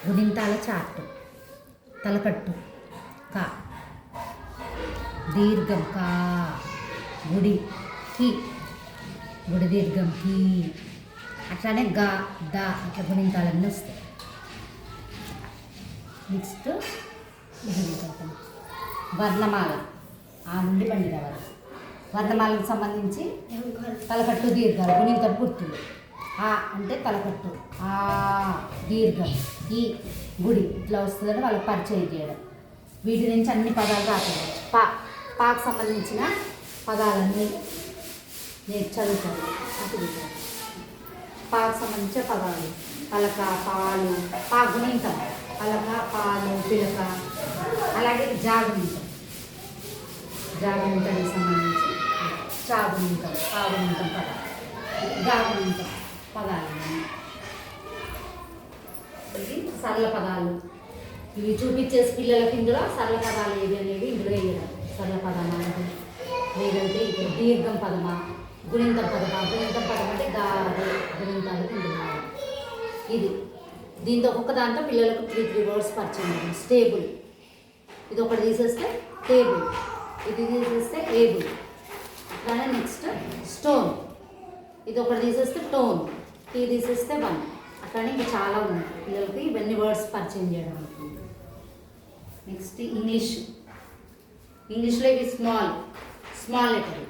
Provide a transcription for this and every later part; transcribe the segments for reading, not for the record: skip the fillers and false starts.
గుణింతాల chart. తలకట్టు కా, దీర్ఘం కా, గుడి కి, గుడి దీర్ఘం కి, అట్లానే గా దా అట్లా గుణింతాలన్నీ వస్తాయి. నెక్స్ట్ ఇది వర్ణమాల. ఆ నుండి పండిన వరకు వర్ణమాలకు సంబంధించి తలకట్టు దీర్ఘాలు గుణింతం గుర్తులు. ఆ అంటే తలకట్టు, ఆ దీర్ఘం, ఈ గుడి ఇట్లా వస్తుందని వాళ్ళకి పరిచయం చేయడం. వీటి నుంచి అన్ని పదాలు రాకుండా పాకు సంబంధించిన పదాలన్నీ నేను చదువుతాను. అటు పాకు సంబంధించిన పదాలు పలక, పాలు, పా గుణింతం పలక, పాలు, పిలక. అలాగే జాగుణింతం, జాగుణింతానికి సంబంధించి చాగుణింతం, పాగుణింతం పదాలు, గాగుణింతం పదాలు. ఇది సరళ పదాలు. ఇవి చూపించేసి పిల్లలకి ఇందులో సరళ పదాలు ఏవి అనేవి ఇందులో వేయడం. సరళ పదమా అంటే లేదంటే ఇప్పుడు దీర్ఘం పదమా, గుణింతం పదమా. గుణింతం పదం అంటే గారు గుణింతాలకు ఇందులో ఇది. దీంతో ఒక్కొక్క దాంట్లో పిల్లలకు 3 వర్డ్స్ పరిచయం. స్టేబుల్, ఇది ఒకటి తీసేస్తే టేబుల్, ఇది తీసేస్తే ఏబుల్. అట్లానే నెక్స్ట్ స్టోన్, ఇది ఒకటి తీసేస్తే టోన్, టీ తీసేస్తే వన్. అట్లానే ఇంకా చాలా ఉన్నాయి పిల్లలకి ఇవన్నీ వర్డ్స్ పరిచయం చేయడం అనుకుంటుంది. నెక్స్ట్ ఇంగ్లీష్లో ఇవి స్మాల్ లెటర్.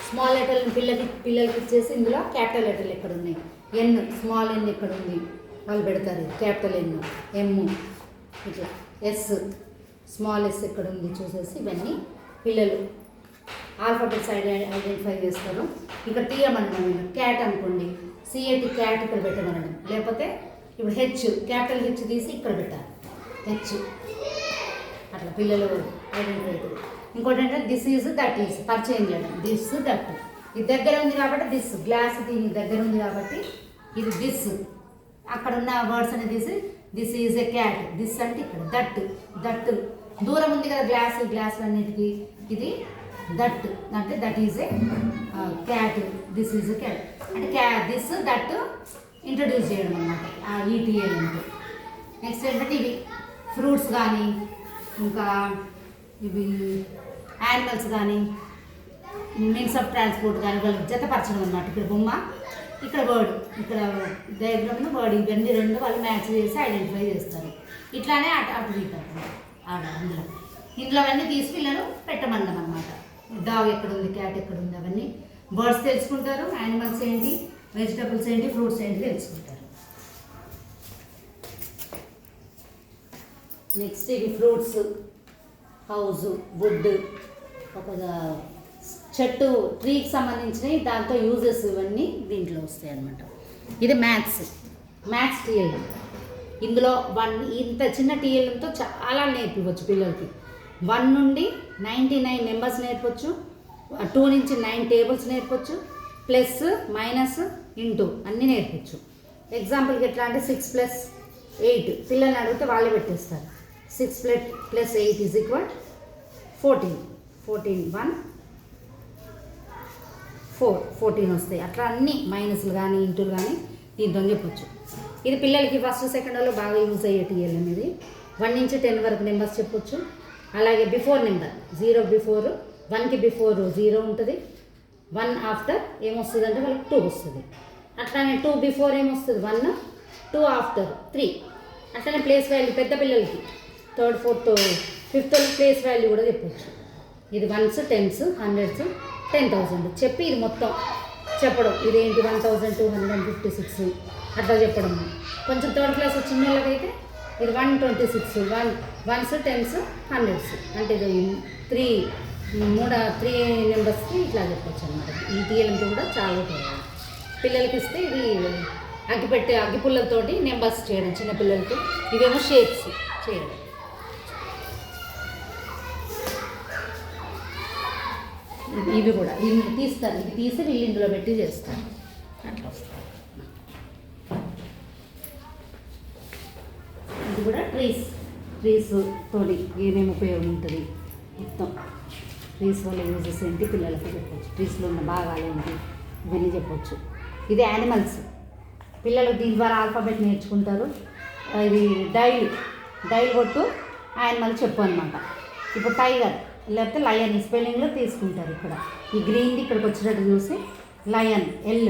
స్మాల్ లెటర్ని పిల్లలకి ఇచ్చేసి ఇందులో క్యాపిటల్ లెటర్లు ఎక్కడ ఉన్నాయి, ఎన్ స్మాల్ ఎన్ ఎక్కడ ఉంది వాళ్ళు పెడతారు. క్యాపిటల్ ఎన్, ఎమ్ ఇట్లా, ఎస్ స్మాల్ ఎస్ ఎక్కడ ఉంది చూసేసి ఇవన్నీ పిల్లలు ఆల్ఫాబెట్స్ ఐడెంటిఫై చేస్తారు. ఇక్కడ తీయమనడం, క్యాట్ అనుకోండి, సిఏటి క్యాట్ ఇక్కడ పెట్టమనడం. లేకపోతే ఇప్పుడు హెచ్, క్యాపిటల్ హెచ్ తీసి ఇక్కడ పెట్టాలి, హెచ్. అట్లా పిల్లలు ఐడెంటిఫై అవుతారు. ఇంకోటి ఏంటంటే దిస్ ఈజ్ దట్ ఈజ్ పరిచయం చేయడం. దిస్ దట్ ఇది దగ్గర ఉంది కాబట్టి దిస్, గ్లాస్ దీని దగ్గర ఉంది కాబట్టి ఇది దిస్. అక్కడ ఉన్న వర్డ్స్ అనేది తీసి this is a cat, this అంటే ఇక్కడ, దట్ దూరం ఉంది కదా గ్లాసులు అన్నిటికీ, ఇది దట్ అంటే that is a cat, this is a cat అంటే దిస్ దట్ ఇంట్రడ్యూస్ చేయడం అన్నమాట ఆ ఈటీఎల్ అంటే. నెక్స్ట్ ఏంటంటే ఇవి ఫ్రూట్స్ కానీ ఇంకా ఇవి యానిమల్స్ కానీ మీన్స్ ఆఫ్ ట్రాన్స్పోర్ట్ కానీ వాళ్ళకి జతపరచడం అన్నమాట. ఇక్కడ బొమ్మ, ఇక్కడ వర్డ్, ఇక్కడ డయాగ్రామ్లో వర్డ్, ఇవన్నీ రెండు వాళ్ళు మ్యాచ్ చేసి ఐడెంటిఫై చేస్తారు. ఇట్లానే అటు తీస్తారు ఇందులో అవన్నీ తీసి పిల్లలు పెట్టమన్నాం అన్నమాట. డాగ్ ఎక్కడ ఉంది, క్యాట్ ఎక్కడ ఉంది, అవన్నీ బర్డ్స్ తెలుసుకుంటారు. యానిమల్స్ ఏంటి, వెజిటబుల్స్ ఏంటి, ఫ్రూట్స్ ఏంటి తెలుసుకుంటారు. నెక్స్ట్ ఇవి ఫ్రూట్స్, హౌస్, వుడ్, ఒక చెట్టు, ట్రీకి సంబంధించినవి, దాంతో యూజెస్ ఇవన్నీ దీంట్లో వస్తాయి అన్నమాట. ఇది మ్యాథ్స్ టీఎల్. ఇందులో ఇంత చిన్న టీఎల్తో చాలా నేర్పించవచ్చు పిల్లలకి. 1 నుండి 99 నెంబర్స్ నేర్పొచ్చు, 2 నుంచి 9 టేబుల్స్ నేర్పొచ్చు, ప్లస్ మైనస్ ఇంటూ అన్నీ నేర్పొచ్చు. ఎగ్జాంపుల్కి ఎట్లా అంటే 6 + 8 పిల్లల్ని అడిగితే వాళ్ళే పెట్టేస్తారు. 6 + 8 = 14. 1 4 14 వస్తాయి. అట్లా అన్నీ మైనస్లు కానీ ఇంటూలు కానీ దీంతో చెప్పొచ్చు. ఇది పిల్లలకి ఫస్ట్ సెకండ్లో బాగా యూజ్ అయ్యే టీఎల్ అనేది. 1 నుంచి 10 వరకు నెంబర్స్ చెప్పొచ్చు. అలాగే బిఫోర్ నెంబర్, 0 బిఫోర్, 1కి బిఫోర్ 0 ఉంటుంది, 1 ఆఫ్టర్ ఏమొస్తుంది అంటే వాళ్ళకి 2 వస్తుంది. అట్లానే 2 బిఫోర్ ఏమొస్తుంది 1, 2 ఆఫ్టర్ 3. అట్లనే ప్లేస్ వాల్యూ పెద్ద పిల్లలకి 3rd 4th 5th place value కూడా చెప్పచ్చు. ఇది 1s 10s 100s 10,000 చెప్పి ఇది మొత్తం చెప్పడం. ఇదేంటి 1256 అట్లా చెప్పడం. కొంచెం 3rd క్లాస్ వచ్చిన వాళ్ళకైతే ఇది 126 1s 10s 100s అంటే ఇది 3 నెంబర్స్కి ఇట్లా చెప్పచ్చు అనమాట. ఈ టీఎల్ఎంతో కూడా చాలా ఉపయోగం. పిల్లలకి ఇస్తే ఇది అగ్గిపుల్లలతోటి నెంబర్స్ చేయడం చిన్నపిల్లలకి. ఇవేమో షేప్స్ చేయడం. ఇవి కూడా తీస్తారు, ఇది తీసి వీళ్ళు ఇందులో పెట్టి చేస్తారు. అట్లా వస్తారు. ఇది కూడా ట్రీస్ తోటి ఏమేమి ఉపయోగం ఉంటుంది మొత్తం. ట్రీస్ వల్ల యూజెస్ ఏంటి పిల్లలకి చెప్పవచ్చు. ట్రీస్లో ఉన్న భాగాలు ఏంటి ఇవన్నీ చెప్పవచ్చు. ఇది యానిమల్స్. పిల్లలు దీని ద్వారా ఆల్ఫాబెట్ నేర్చుకుంటారు. ఇది డైల్ కొట్టు యానిమల్ చెప్పు అనమాట. ఇప్పుడు టైగర్ లేకపోతే లయన్ స్పెల్లింగ్లో తీసుకుంటారు. ఇక్కడ ఈ గ్రీన్ది ఇక్కడికి వచ్చినట్టు చూసి లయన్ ఎల్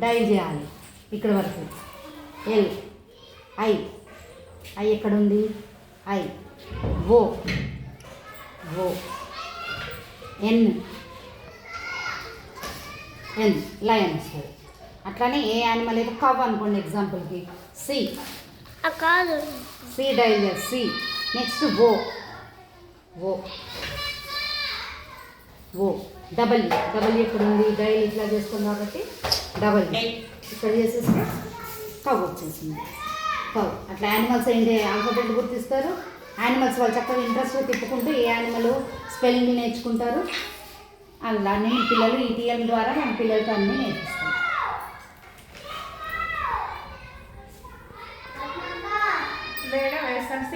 డైల్ చేయాలి ఇక్కడ వరకు. ఎల్ ఐ ఎక్కడ ఉంది? ఐ ఓ ఎన్ లయన్ వస్తుంది. అట్లానే ఏ యానిమల్ అయితే కవ్ అనుకోండి ఎగ్జాంపుల్కి సి డైల్ చేయాలి సి. నెక్స్ట్ ఓ డబల్యూ ఎక్కడ ఉంది? డైల్ ఇట్లా చేస్తాం కాబట్టి డబల్యూ ఇక్కడ చేసేస్తే కవ్ వచ్చేసింది. కవ్ అట్లా యానిమల్స్ ఏంటి ఆల్ఫాబెట్ గుర్తిస్తారు. యానిమల్స్ వాళ్ళు చక్కగా ఇంట్రెస్ట్గా తిప్పుకుంటూ ఏ యానిమల్ స్పెల్లింగ్ నేర్చుకుంటారు. అలా నేను పిల్లలు ఈ టీఎం ద్వారా మన పిల్లలతో అన్నీ నేర్పిస్తాం. Madam SMC